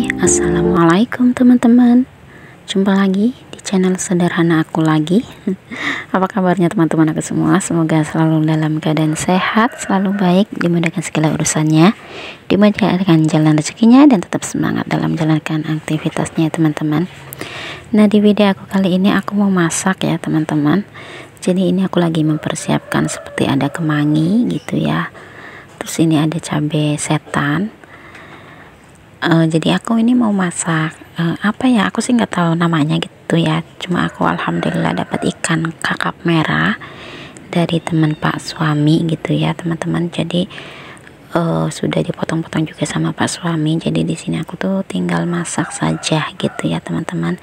Assalamualaikum teman-teman. Jumpa lagi di channel sederhana aku lagi. Apa kabarnya teman-teman aku semua? Semoga selalu dalam keadaan sehat, selalu baik, dimudahkan segala urusannya, dimudahkan jalan rezekinya, dan tetap semangat dalam menjalankan aktivitasnya teman-teman. Nah, di video aku kali ini aku mau masak ya teman-teman. Jadi ini aku lagi mempersiapkan seperti ada kemangi gitu ya. Terus ini ada cabai setan. Jadi aku ini mau masak apa ya, aku sih nggak tahu namanya gitu ya, cuma aku alhamdulillah dapat ikan kakap merah dari teman Pak suami gitu ya teman-teman. Jadi sudah dipotong-potong juga sama Pak suami, jadi di sini aku tuh tinggal masak saja gitu ya teman-teman.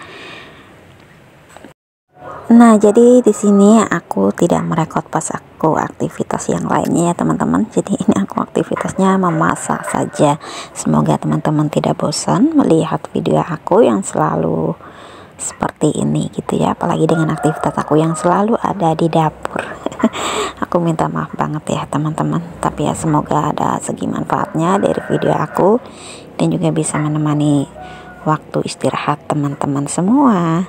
Nah, jadi di sini aku tidak merekod pas aku aktivitas yang lainnya ya teman-teman. Jadi ini aku aktivitasnya memasak saja. Semoga teman-teman tidak bosan melihat video aku yang selalu seperti ini gitu ya. Apalagi dengan aktivitas aku yang selalu ada di dapur. Aku minta maaf banget ya teman-teman. Tapi ya semoga ada segi manfaatnya dari video aku dan juga bisa menemani waktu istirahat teman-teman semua.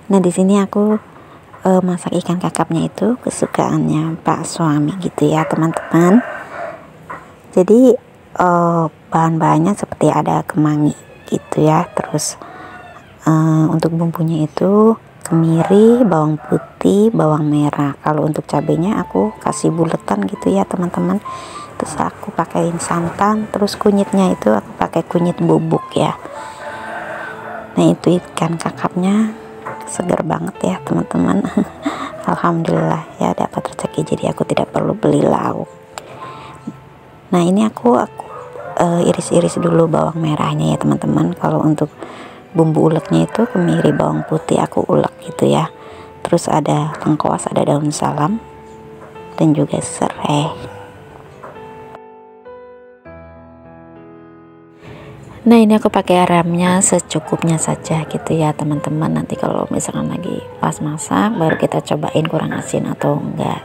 Nah, di sini aku masak ikan kakapnya itu kesukaannya Pak suami gitu ya teman-teman. Jadi bahan-bahannya seperti ada kemangi gitu ya. Terus untuk bumbunya itu kemiri, bawang putih, bawang merah. Kalau untuk cabenya aku kasih buletan gitu ya teman-teman. Terus aku pakaiin santan. Terus kunyitnya itu aku pakai kunyit bubuk ya. Nah, itu ikan kakapnya segar banget ya teman-teman. Alhamdulillah ya dapat rezeki, jadi aku tidak perlu beli lauk. Nah, ini aku iris-iris dulu bawang merahnya ya teman-teman. Kalau untuk bumbu uleknya itu kemiri, bawang putih aku ulek gitu ya. Terus ada lengkuas, ada daun salam, dan juga serai. Nah, ini aku pakai garamnya secukupnya saja gitu ya teman-teman. Nanti kalau misalkan lagi pas masak baru kita cobain kurang asin atau enggak.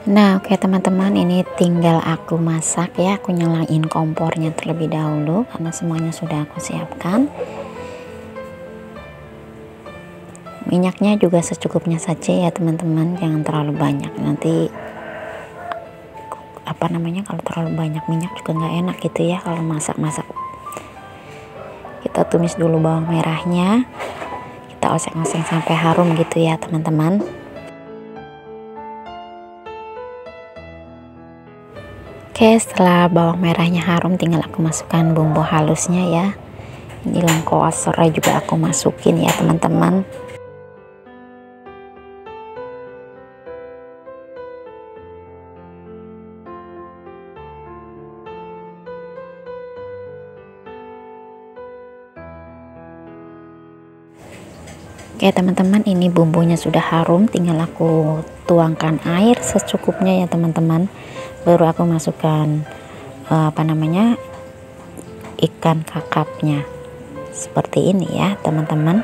Nah, oke teman-teman, ini tinggal aku masak ya. Aku nyalain kompornya terlebih dahulu karena semuanya sudah aku siapkan. Minyaknya juga secukupnya saja ya teman-teman, jangan terlalu banyak. Nanti apa namanya, kalau terlalu banyak minyak juga nggak enak gitu ya kalau masak-masak. Kita tumis dulu bawang merahnya, kita oseng-oseng sampai harum gitu ya teman-teman. Oke, setelah bawang merahnya harum tinggal aku masukkan bumbu halusnya ya. Ini lengkuas, serai juga aku masukin ya teman-teman. Oke teman-teman, ini bumbunya sudah harum, tinggal aku tuangkan air secukupnya ya teman-teman. Baru aku masukkan apa namanya, ikan kakapnya seperti ini ya teman-teman.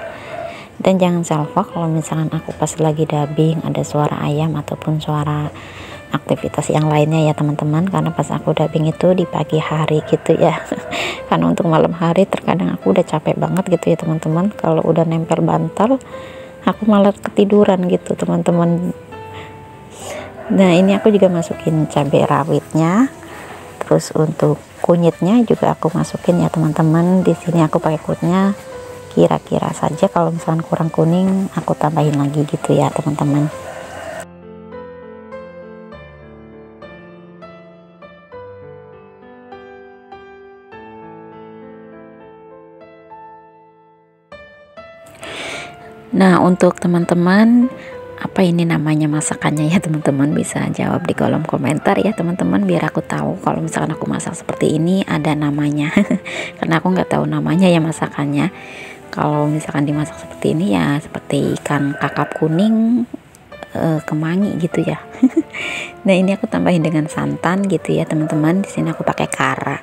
Dan jangan salfok kalau misalkan aku pas lagi dubbing ada suara ayam ataupun suara aktivitas yang lainnya ya teman-teman, karena pas aku dubbing itu di pagi hari gitu ya. Karena untuk malam hari terkadang aku udah capek banget gitu ya teman-teman. Kalau udah nempel bantal aku malah ketiduran gitu teman-teman. Nah, ini aku juga masukin cabai rawitnya. Terus untuk kunyitnya juga aku masukin ya teman-teman. Di sini aku pakai kunyitnya kira-kira saja, kalau misalkan kurang kuning aku tambahin lagi gitu ya teman-teman. Nah, untuk teman-teman apa ini namanya masakannya ya teman-teman, bisa jawab di kolom komentar ya teman-teman, biar aku tahu kalau misalkan aku masak seperti ini ada namanya. Karena aku nggak tahu namanya ya masakannya. Kalau misalkan dimasak seperti ini ya seperti ikan kakap kuning, kemangi gitu ya. Nah ini aku tambahin dengan santan gitu ya teman-teman. Di sini aku pakai kara.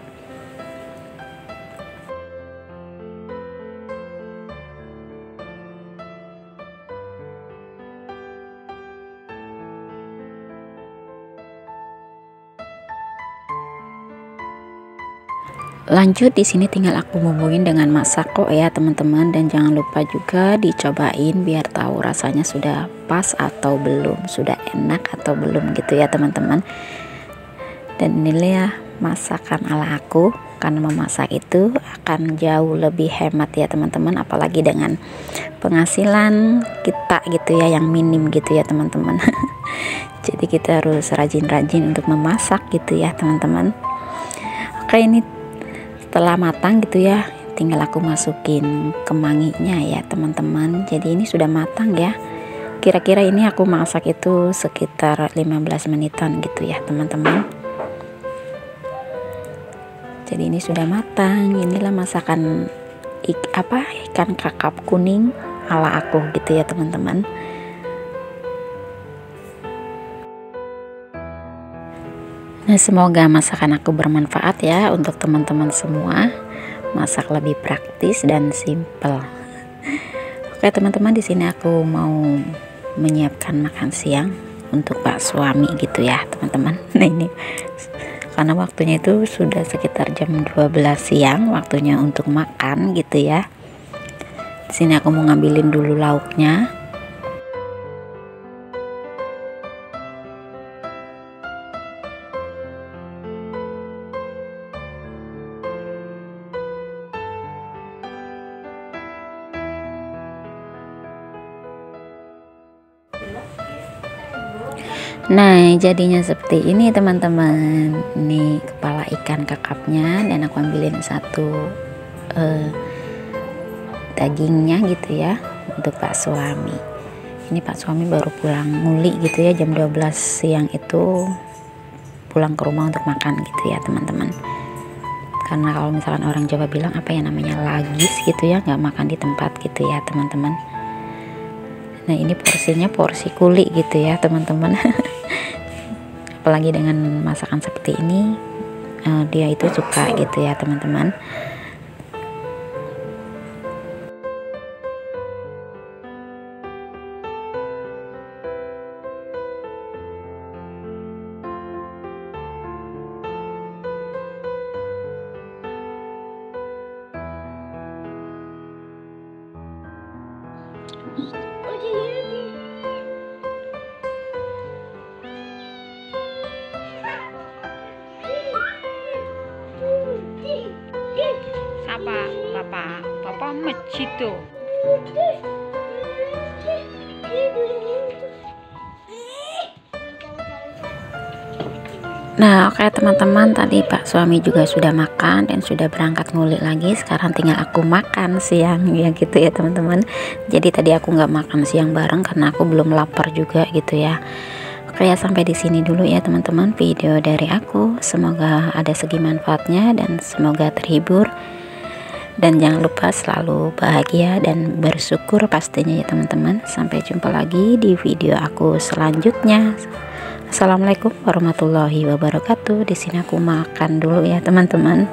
Lanjut di sini tinggal aku bumbuin dengan masako ya teman-teman, dan jangan lupa juga dicobain biar tahu rasanya sudah pas atau belum, sudah enak atau belum gitu ya teman-teman. Dan inilah ya masakan ala aku, karena memasak itu akan jauh lebih hemat ya teman-teman, apalagi dengan penghasilan kita gitu ya yang minim gitu ya teman-teman. Jadi kita harus rajin-rajin untuk memasak gitu ya teman-teman. Oke, ini setelah matang gitu ya, tinggal aku masukin kemanginya ya teman-teman. Jadi ini sudah matang ya, kira-kira ini aku masak itu sekitar 15 menitan gitu ya teman-teman. Jadi ini sudah matang. Inilah masakan ikan kakap kuning ala aku gitu ya teman-teman. Nah, semoga masakan aku bermanfaat ya untuk teman-teman semua. Masak lebih praktis dan simple. Oke teman-teman, di sini aku mau menyiapkan makan siang untuk Pak suami gitu ya teman-teman. Nah ini karena waktunya itu sudah sekitar jam 12 siang, waktunya untuk makan gitu ya. Di sini aku mau ngambilin dulu lauknya. Nah jadinya seperti ini teman-teman. Ini kepala ikan kakapnya, dan aku ambilin satu dagingnya gitu ya untuk Pak suami. Ini Pak suami baru pulang nguli gitu ya, jam 12 siang itu pulang ke rumah untuk makan gitu ya teman-teman. Karena kalau misalkan orang Jawa bilang apa ya namanya lagis gitu ya, nggak makan di tempat gitu ya teman-teman. Nah ini porsinya porsi kuli gitu ya teman-teman. Apalagi dengan masakan seperti ini, dia itu suka gitu ya teman-teman. Siapa? Papa masjid tuh. Nah oke teman-teman, tadi Pak suami juga sudah makan dan sudah berangkat ngulik lagi. Sekarang tinggal aku makan siang ya gitu ya teman-teman. Jadi tadi aku nggak makan siang bareng karena aku belum lapar juga gitu ya. Oke ya, sampai di sini dulu ya teman-teman video dari aku. Semoga ada segi manfaatnya dan semoga terhibur. Dan jangan lupa selalu bahagia dan bersyukur pastinya ya teman-teman. Sampai jumpa lagi di video aku selanjutnya. Assalamualaikum warahmatullahi wabarakatuh. Di sini aku makan dulu ya teman-teman.